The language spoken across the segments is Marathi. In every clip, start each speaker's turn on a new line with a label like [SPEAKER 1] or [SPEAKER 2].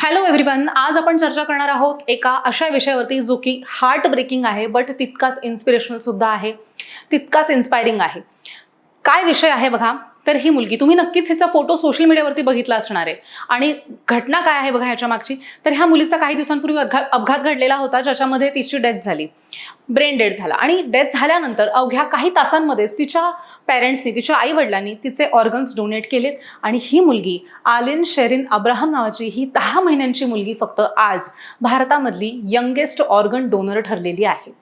[SPEAKER 1] हॅलो एव्हरीवन, आज आपण चर्चा करणार आहोत एका अशा विषयावरती जो की हार्ट ब्रेकिंग आहे, बट तितकाच इन्स्पिरेशनल सुद्धा आहे, तितकाच इन्स्पायरिंग आहे. काय विषय आहे बघा, तर ही मुलगी, तुम्ही नक्कीच हिचा फोटो सोशल मीडियावरती बघितला असणार आहे. आणि घटना काय आहे बघा ह्याच्या मागची, तर ह्या मुलीचा काही दिवसांपूर्वी अपघात घडलेला होता, ज्याच्यामध्ये तिची डेथ झाली, ब्रेन डेड झाला. आणि डेथ झाल्यानंतर अवघ्या काही तासांमध्येच तिच्या पेरेंट्सनी, तिच्या आई वडिलांनी तिचे ऑर्गन्स डोनेट केलेत. आणि ही मुलगी आलिन शेरिन अब्राहम नावाची ही 10 महिन्यांची मुलगी फक्त आज भारतामधली यंगेस्ट ऑर्गन डोनर ठरलेली आहे.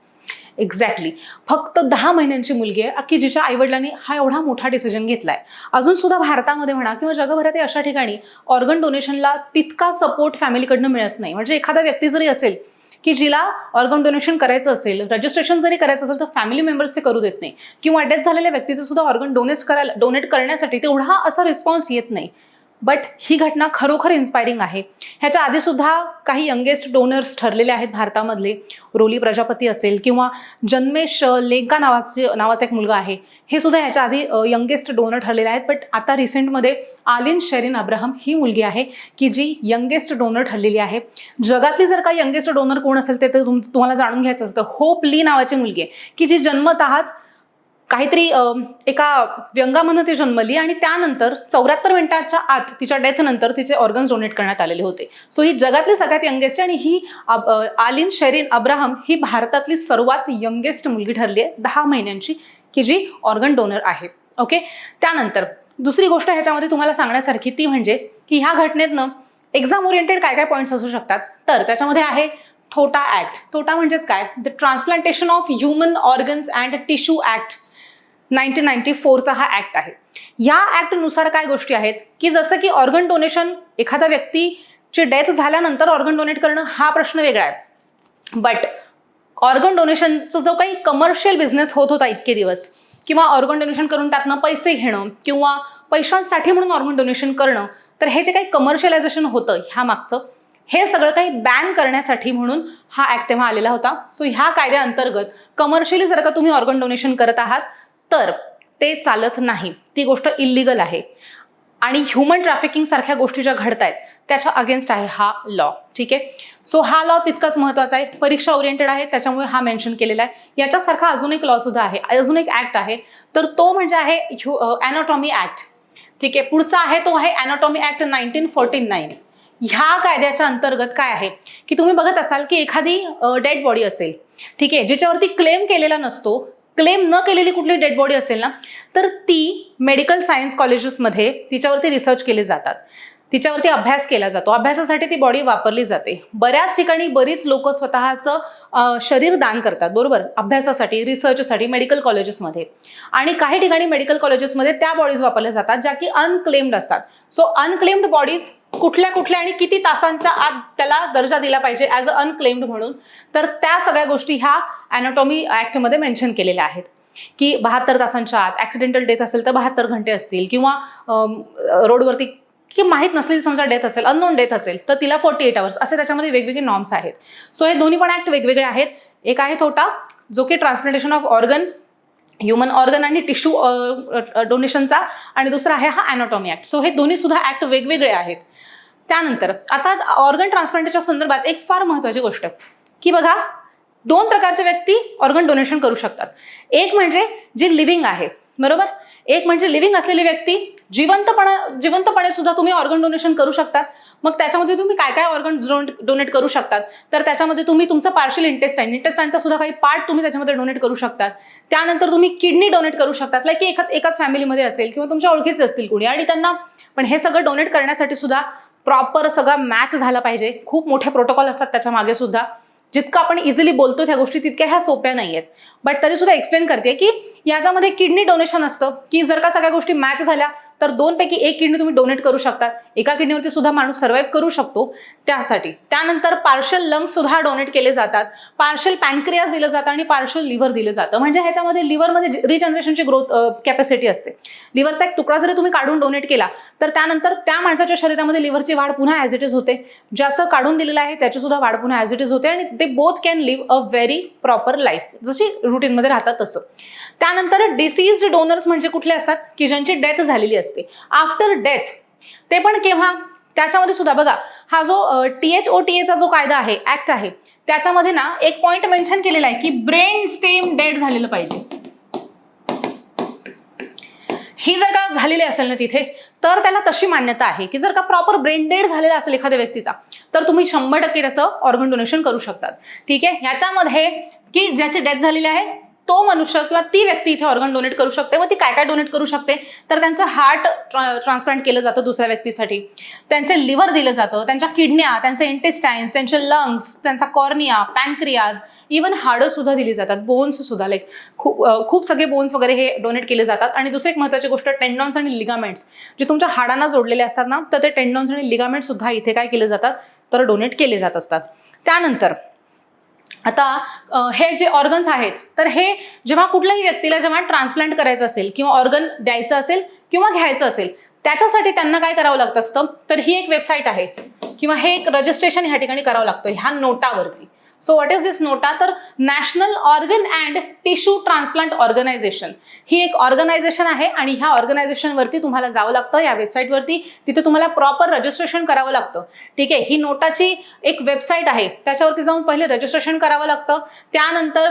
[SPEAKER 1] एक्झॅक्टली, फक्त 10 महिन्यांची मुलगी आहे की जिच्या आईवडिलांनी हा एवढा मोठा डिसिजन घेतलाय. अजून सुद्धा भारतामध्ये म्हणा किंवा जगभरात अशा ठिकाणी ऑर्गन डोनेशनला तितका सपोर्ट फॅमिलीकडनं मिळत नाही. म्हणजे एखादा व्यक्ती जरी असेल की जिला ऑर्गन डोनेशन करायचं असेल, रजिस्ट्रेशन जरी करायचं असेल, तर फॅमिली मेंबर्स ते करू देत नाही. किंवा डेथ झालेल्या व्यक्तीचं सुद्धा ऑर्गन डोनेट करण्यासाठी तेवढा असा रिस्पॉन्स येत नाही. बट ही घटना खरोखर इन्स्पायरिंग आहे. ह्याच्या आधी सुद्धा काही यंगेस्ट डोनर्स ठरलेले आहेत भारतामधले. रोली प्रजापती असेल किंवा जन्मेश लेंका नावाचा एक मुलगा आहे, हे सुद्धा ह्याच्या आधी यंगेस्ट डोनर ठरलेले आहेत. बट आता रिसेंटमध्ये आलिन शेरिन अब्राहम ही मुलगी आहे की जी यंगेस्ट डोनर ठरलेली आहे. जगातली जर का यंगेस्ट डोनर कोण असेल ते तुम्हाला जाणून घ्यायचं असतं. होप ली नावाची मुलगी आहे की जी जन्मतःच काहीतरी एका व्यंगामधून ती जन्मली आणि त्यानंतर 74 मिनिटाच्या आत तिच्या डेथ नंतर तिचे ऑर्गन्स डोनेट करण्यात आलेले होते. सो ही जगातली सगळ्यात यंगेस्ट आणि ही आलिन शेरिन अब्राहम ही भारतातली सर्वात यंगेस्ट मुलगी ठरली आहे, 10 महिन्यांची, की जी ऑर्गन डोनर आहे. ओके, त्यानंतर दुसरी गोष्ट ह्याच्यामध्ये तुम्हाला सांगण्यासारखी ती म्हणजे की ह्या घटनेतनं एक्झाम ओरिएंटेड काय काय पॉईंट्स असू शकतात. तर त्याच्यामध्ये आहे थोटा ऍक्ट. थोटा म्हणजेच काय, the transplantation of human organs and tissue act 1994चा हा ऍक्ट आहे. या ऍक्टनुसार काय गोष्टी आहेत की जसं की ऑर्गन डोनेशन, एखाद्या व्यक्तीची डेथ झाल्यानंतर ऑर्गन डोनेट करणं हा प्रश्न वेगळा आहे. बट ऑर्गन डोनेशनचा जो काही कमर्शियल बिझनेस होत होता इतके दिवस, किंवा ऑर्गन डोनेशन करून त्यातनं पैसे घेणं किंवा पैशांसाठी म्हणून ऑर्गन डोनेशन करणं, तर हे जे काही कमर्शियलायझेशन होतं ह्या मागचं, हे सगळं काही बॅन करण्यासाठी म्हणून हा ऍक्ट तेव्हा आलेला होता. सो ह्या कायद्याअंतर्गत कमर्शियली जर का तुम्ही ऑर्गन डोनेशन करत आहात तर ते चालत नाही, ती गोष्ट इल्लिगल आहे. आणि ह्युमन ट्रॅफिकिंग सारख्या गोष्टी ज्या घडत आहेत त्याच्या अगेन्स्ट आहे हा लॉ. ठीक आहे, सो हा लॉ तितकाच महत्त्वाचा आहे, परीक्षा ओरिएंटेड आहे, त्याच्यामुळे हा मेन्शन केलेला आहे. याच्यासारखा अजून एक लॉ सुद्धा आहे, अजून एक ऍक्ट आहे, तर तो म्हणजे आहे अॅनाटॉमी ऍक्ट. ठीक आहे, पुढचा आहे तो आहे अॅनाटॉमी ऍक्ट 1949. ह्या कायद्याच्या अंतर्गत काय आहे की तुम्ही बघत असाल की एखादी डेड बॉडी असेल, ठीक आहे, ज्याच्यावरती क्लेम केलेला नसतो, क्लेम न केलेली कुठली डेड बॉडी असेल ना, तर ती मेडिकल सायन्स कॉलेजेसमध्ये तिच्यावरती रिसर्च केले जातात, तिच्यावरती अभ्यास केला जातो, अभ्यासासाठी ती बॉडी वापरली जाते. बऱ्याच ठिकाणी बरीच लोक स्वतःचं शरीर दान करतात, बरोबर, अभ्यासासाठी, रिसर्चसाठी मेडिकल कॉलेजेसमध्ये. आणि काही ठिकाणी मेडिकल कॉलेजेसमध्ये त्या बॉडीज वापरल्या जातात ज्या की अनक्लेम्ड असतात. सो अनक्लेम्ड बॉडीज कुठल्या आणि किती तासांच्या आत त्याला दर्जा दिला पाहिजे ॲज अ अनक्लेम्ड म्हणून, तर त्या सगळ्या गोष्टी ह्या अॅनाटॉमी ऍक्टमध्ये मेन्शन केलेल्या आहेत. की 72 तासांच्या आत, ऍक्सिडेंटल डेथ असेल तर 72 घंटे असतील, किंवा रोडवरती की माहीत नसलेली समजा डेथ असेल, अननोन डेथ असेल, तर तिला 48 आवर्स, असे त्याच्यामध्ये वेगवेगळे नॉर्म्स आहेत. सो हे दोन्ही पण ऍक्ट वेगवेगळे आहेत. एक आहे थोटा, जो की transplantation of organ, human organ आणि टिश्यू डोनेशनचा, आणि दुसरा आहे हा अॅनाटॉमी ऍक्ट. सो हे दोन्ही सुद्धा ऍक्ट वेगवेगळे आहेत. त्यानंतर आता ऑर्गन ट्रान्सप्लांटेशनच्या संदर्भात एक फार महत्त्वाची गोष्ट की बघा, 2 प्रकारचे व्यक्ती ऑर्गन डोनेशन करू शकतात. एक म्हणजे जी लिव्हिंग आहे, बरोबर, एक म्हणजे लिव्हिंग असलेली व्यक्ती, जिवंतपणे सुद्धा तुम्ही ऑर्गन डोनेशन करू शकतात. मग त्याच्यामध्ये तुम्ही काय काय ऑर्गन डोनेट करू शकतात, तर त्याच्यामध्ये तुम्ही तुमचं पार्शियल इंटेस्टाईनचा सुद्धा काही पार्ट तुम्ही त्याच्यामध्ये डोनेट करू शकतात. त्यानंतर तुम्ही किडनी डोनेट करू शकतात, लाईक एकाच फॅमिलीमध्ये असेल किंवा तुमच्या ओळखीचे असतील कोणी आणि त्यांना. पण हे सगळं डोनेट करण्यासाठी सुद्धा प्रॉपर सगळा मॅच झाला पाहिजे. खूप मोठे प्रोटोकॉल असतात त्याच्या मागे सुद्धा. जितकं आपण इझिली बोलतो त्या गोष्टी तितक्या ह्या सोप्या नाही आहेत. बट तरी सुद्धा एक्सप्लेन करते की याच्यामध्ये किडनी डोनेशन असतं की जर का सगळ्या गोष्टी मॅच झाल्या तर 2 पैकी 1 किडनी तुम्ही डोनेट करू शकता. एका किडनीवरती सुद्धा माणूस सर्व्हाइव्ह करू शकतो त्यासाठी. त्यानंतर पार्शियल लंग्स सुद्धा डोनेट केले जातात, पार्शियल पॅनक्रियास दिलं जातं आणि पार्शियल लिव्हर दिलं जातं. म्हणजे ह्याच्यामध्ये लिव्हरमध्ये रिजनरेशनची ग्रोथ कॅपॅसिटी असते. लिव्हरचा एक तुकडा जरी तुम्ही काढून डोनेट केला तर त्यानंतर त्या माणसाच्या शरीरामध्ये लिव्हरची वाढ पुन्हा ॲज इट इज होते. ज्याचं काढून दिलेलं आहे त्याची सुद्धा वाढ पुन्हा ॲज इट इज होते आणि they both can live a very proper life, जशी रुटीनमध्ये राहतात तसं. त्यानंतर डिसीज्ड डोनर्स म्हणजे कुठले असतात की ज्यांची डेथ झालेली असते आफ्टर डेथ. ते पण केव्हा, त्याच्यामध्ये सुद्धा बघा, हा जो THOTA जो कायदा आहे, ऍक्ट आहे, त्याच्यामध्ये ना एक पॉइंट मेन्शन केलेला आहे की ब्रेन स्टेम डेड झालेलं पाहिजे. ही जर का झालेली असेल ना तिथे, तर त्याला तशी मान्यता आहे की जर का प्रॉपर ब्रेन डेड झालेला असेल एखाद्या व्यक्तीचा, तर तुम्ही 100% त्याचं ऑर्गन डोनेशन करू शकतात. ठीक आहे. ह्याच्यामध्ये की ज्याची डेथ झालेली आहे तो मनुष्य किंवा ती व्यक्ती इथे ऑर्गन डोनेट करू शकते. मग ती काय काय डोनेट करू शकते, तर त्यांचं हार्ट ट्रान्सप्लांट केलं जातं दुसऱ्या व्यक्तीसाठी, त्यांचे लिव्हर दिलं जातं, त्यांच्या किडन्या, त्यांचे इंटेस्टाईन्स, त्यांचे लंग्स, त्यांचा कॉर्निया, पॅनक्रियाज, इव्हन हाडं सुद्धा दिली जातात, बोन्स सुद्धा, लाईक खूप सगळे बोन्स वगैरे हे डोनेट केले जातात. आणि दुसरी एक महत्त्वाची गोष्ट, टेंडॉन्स आणि लिगामेंट्स जे तुमच्या हाडांना जोडलेले असतात ना, तर ते टेंडॉन्स आणि लिगामेंट्स सुद्धा इथे काय केले जातात, तर डोनेट केले जात असतात. त्यानंतर आता हे जे ऑर्गन्स आहेत, तर हे जेव्हा कुठल्याही व्यक्तीला जेव्हा ट्रान्सप्लांट करायचं असेल किंवा ऑर्गन द्यायचं असेल किंवा घ्यायचं असेल, त्याच्यासाठी त्यांना काय करावं लागतं असतं, तर ही एक वेबसाईट आहे किंवा हे एक रजिस्ट्रेशन ह्या ठिकाणी करावं लागतं ह्या नोटावरती. So what is this NOTA, तर national organ and tissue transplant organisation ही एक ऑर्गनायझेशन आहे आणि ह्या ऑर्गनायझेशनवरती तुम्हाला जावं लागतं, या वेबसाईटवरती. तिथे तुम्हाला प्रॉपर रजिस्ट्रेशन करावं लागतं. ठीक आहे. ही नोटाची एक वेबसाईट आहे, त्याच्यावरती जाऊन पहिले रजिस्ट्रेशन करावं लागतं. त्यानंतर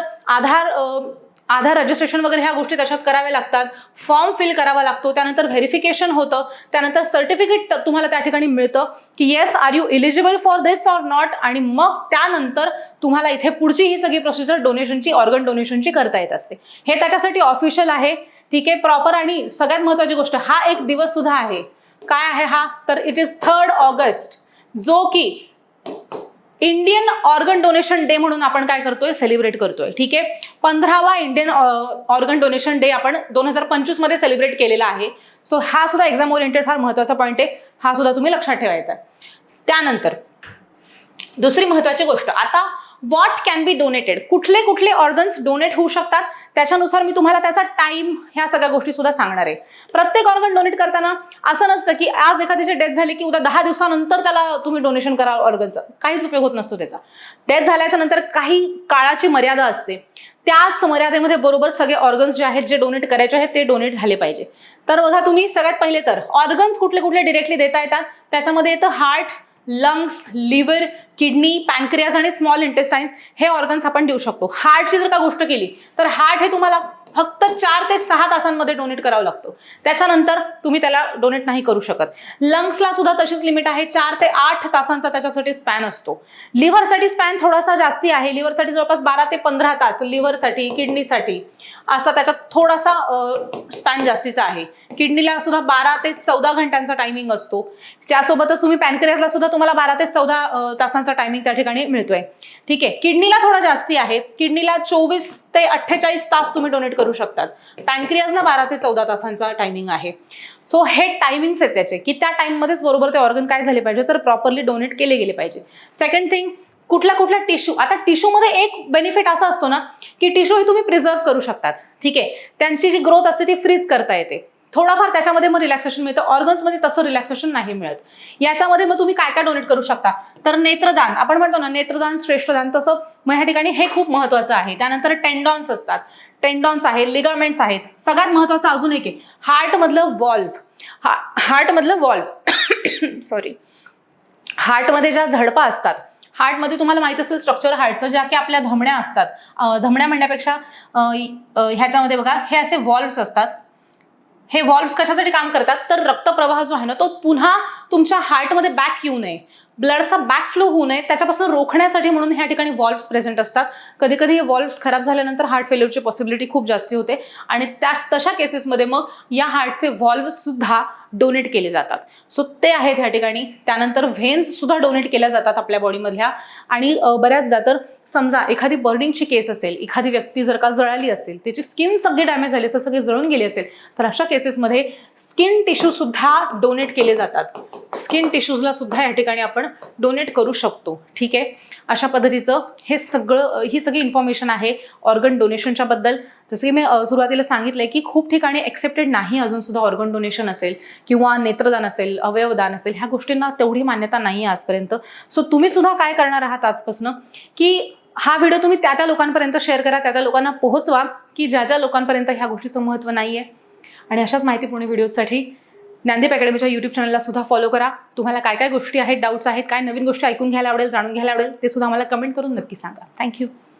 [SPEAKER 1] आधार रजिस्ट्रेशन वगैरे ह्या गोष्टी त्याच्यात कराव्या लागतात. फॉर्म फिल करावा लागतो. त्यानंतर व्हेरिफिकेशन होतं. त्यानंतर सर्टिफिकेट तुम्हाला त्या ठिकाणी मिळतं की yes are you eligible for this or not. आणि मग त्यानंतर तुम्हाला इथे पुढची ही सगळी प्रोसिजर डोनेशनची, ऑर्गन डोनेशनची करता येत असते. हे त्याच्यासाठी ऑफिशियल आहे. ठीक आहे. प्रॉपर. आणि सगळ्यात महत्त्वाची गोष्ट, हा एक दिवस सुद्धा आहे. काय आहे हा, तर इट इज 3 ऑगस्ट, जो की इंडियन ऑर्गन डोनेशन डे म्हणून आपण काय करतोय, सेलिब्रेट करतोय. ठीक आहे. 15वा इंडियन ऑर्गन डोनेशन डे आपण 2025 मध्ये सेलिब्रेट केलेला आहे. सो हा सुद्धा एक्झाम ओरिएंटेड फार महत्त्वाचा पॉईंट आहे, हा सुद्धा तुम्ही लक्षात ठेवायचा आहे. त्यानंतर दुसरी महत्त्वाची गोष्ट, आता व्हॉट कॅन बी डोनेटेड, कुठले कुठले ऑर्गन्स डोनेट होऊ शकतात, त्याच्यानुसार मी तुम्हाला त्याचा टाइम, ह्या सगळ्या गोष्टी सुद्धा सांगणार आहे. प्रत्येक ऑर्गन डोनेट करताना असं नसतं की आज एखाद्याची डेथ झाली की उद्या 10 दिवसानंतर त्याला तुम्ही डोनेशन करा ऑर्गनचा, काहीच उपयोग होत नसतो त्याचा. डेथ झाल्याच्या नंतर काही काळाची मर्यादा असते, त्याच मर्यादेमध्ये बरोबर सगळे ऑर्गन्स जे आहेत, जे डोनेट करायचे आहेत, ते डोनेट झाले पाहिजे. तर बघा, तुम्ही सगळ्यात पहिले तर ऑर्गन्स कुठले कुठले डिरेक्टली देता येतात, त्याच्यामध्ये येतं heart, lungs, liver, kidney, pancreas आणि स्मॉल इंटेस्टाईन्स, हे ऑर्गन्स आपण देऊ शकतो. हार्टची जर का गोष्ट केली तर हार्ट हे तुम्हाला फक्त 4 ते 6 तासांमध्ये डोनेट करावं लागतं, त्याच्यानंतर तुम्ही त्याला डोनेट नाही करू शकत. लंग्सला सुद्धा तशीच लिमिट आहे, 4 ते 8 तासांचा त्याच्यासाठी स्पॅन असतो. लिव्हरसाठी स्पॅन थोडासा जास्ती आहे, लिव्हरसाठी जवळपास 12 ते 15 तास, लिव्हरसाठी, किडनीसाठी असा त्याच्यात थोडासा स्पॅन जास्तीचा आहे. किडनीला सुद्धा 12 ते 14 घंट्यांचा टायमिंग असतो. त्यासोबतच तुम्ही पॅनक्रियासला सुद्धा तुम्हाला 12 ते 14 तासांचा टायमिंग त्या ठिकाणी मिळतोय. ठीक आहे. किडनीला थोडा जास्ती आहे, किडनीला 24 ते 48 तास तुम्ही डोनेट करू शकतात. पॅनक्रियाजला 12 ते 14 तासांचा टायमिंग आहे. सो हे टायमिंग्स आहेत त्याचे, की त्या टाइममध्येच बरोबर ते ऑर्गन काय झाले पाहिजे, तर प्रॉपरली डोनेट केले गेले पाहिजे. सेकंड थिंग, कुठल्या कुठल्या टिश्यू, आता टिश्यूमध्ये एक बेनिफिट असा असतो ना की टिश्यू हे तुम्ही प्रिझर्व्ह करू शकतात. ठीक आहे. त्यांची जी ग्रोथ असते ती फ्रीज करता येते, थोडाफार त्याच्यामध्ये मग रिलॅक्सेशन मिळतं. ऑर्गन्समध्ये तसं रिलॅक्सेशन नाही मिळत. याच्यामध्ये मग तुम्ही काय काय डोनेट करू शकता, तर नेत्रदान, आपण म्हणतो ना नेत्रदान श्रेष्ठदान, तसं मग ह्या ठिकाणी हे खूप महत्त्वाचं आहे. त्यानंतर टेंडॉन्स असतात, टेंडॉन्स आहेत, लिगामेंट्स आहेत. सगळ्यात महत्त्वाचं अजून एक आहे, हार्टमधलं व्हॉल्व्ह सॉरी, हार्टमध्ये ज्या झडपा असतात, हार्टमध्ये तुम्हाला माहित असेल स्ट्रक्चर हार्टचं, ज्या की आपल्या धमण्या असतात, धमण्या म्हणण्यापेक्षा ह्याच्यामध्ये बघा हे असे व्हॉल्व्स असतात. हे व्हॉल्व्स कशासाठी काम करतात, तर रक्तप्रवाह जो आहे ना तो पुन्हा तुमच्या हार्टमध्ये बॅक येऊ नये, ब्लडचा बॅक फ्लो होऊ नये, त्याच्यापासून रोखण्यासाठी म्हणून ह्या ठिकाणी व्हॉल्व्स प्रेझेंट असतात. कधी कधी हे व्हॉल्व्स खराब झाल्यानंतर हार्ट फेल्युअरची पॉसिबिलिटी खूप जास्ती होते आणि तशा केसेसमध्ये मग या हार्टचे व्हॉल्व्स सुद्धा डोनेट केले जातात. सो ते आहेत ह्या ठिकाणी. त्यानंतर व्हेन्स सुद्धा डोनेट केल्या जातात आपल्या बॉडीमधल्या. आणि बऱ्याचदा तर समजा एखादी बर्निंगची केस असेल, एखादी व्यक्ती जर का जळाली असेल, त्याची स्किन सगळी डॅमेज झाली असेल, सगळी जळून गेली असेल, तर अशा केसेसमध्ये स्किन टिश्यू सुद्धा डोनेट केले जातात. स्किन टिश्यूजला सुद्धा या ठिकाणी आपण डोनेट करू शकतो. ठीक आहे. अशा पद्धतीचं ही सगळी इन्फॉर्मेशन आहे ऑर्गन डोनेशनच्या बद्दल. जसं की मी सुरुवातीला सांगितलंय की खूप ठिकाणी एक्सेप्टेड नाही अजून सुद्धा ऑर्गन डोनेशन असेल किंवा नेत्रदान असेल, अवयवदान असेल, ह्या गोष्टींना तेवढी मान्यता नाही आहे आजपर्यंत. सो तुम्ही सुद्धा काय करणार आहात आजपासून, की हा व्हिडिओ तुम्ही त्या लोकांपर्यंत शेअर करा, त्या लोकांना पोहोचवा की ज्या लोकांपर्यंत ह्या गोष्टीचं महत्त्व नाही आहे. आणि अशाच माहितीपूर्ण व्हिडिओसाठी ज्ञानदीप अकॅडमीच्या यूट्यूब चॅनलला सुद्धा फॉलो करा. तुम्हाला काय काय गोष्टी आहेत, डाऊट्स आहेत, काय नवीन गोष्टी ऐकून घ्यायला आवडेल, जाणून घ्यायला आवडेल, ते सुद्धा आम्हाला कमेंट करून नक्की सांगा. थँक्यू.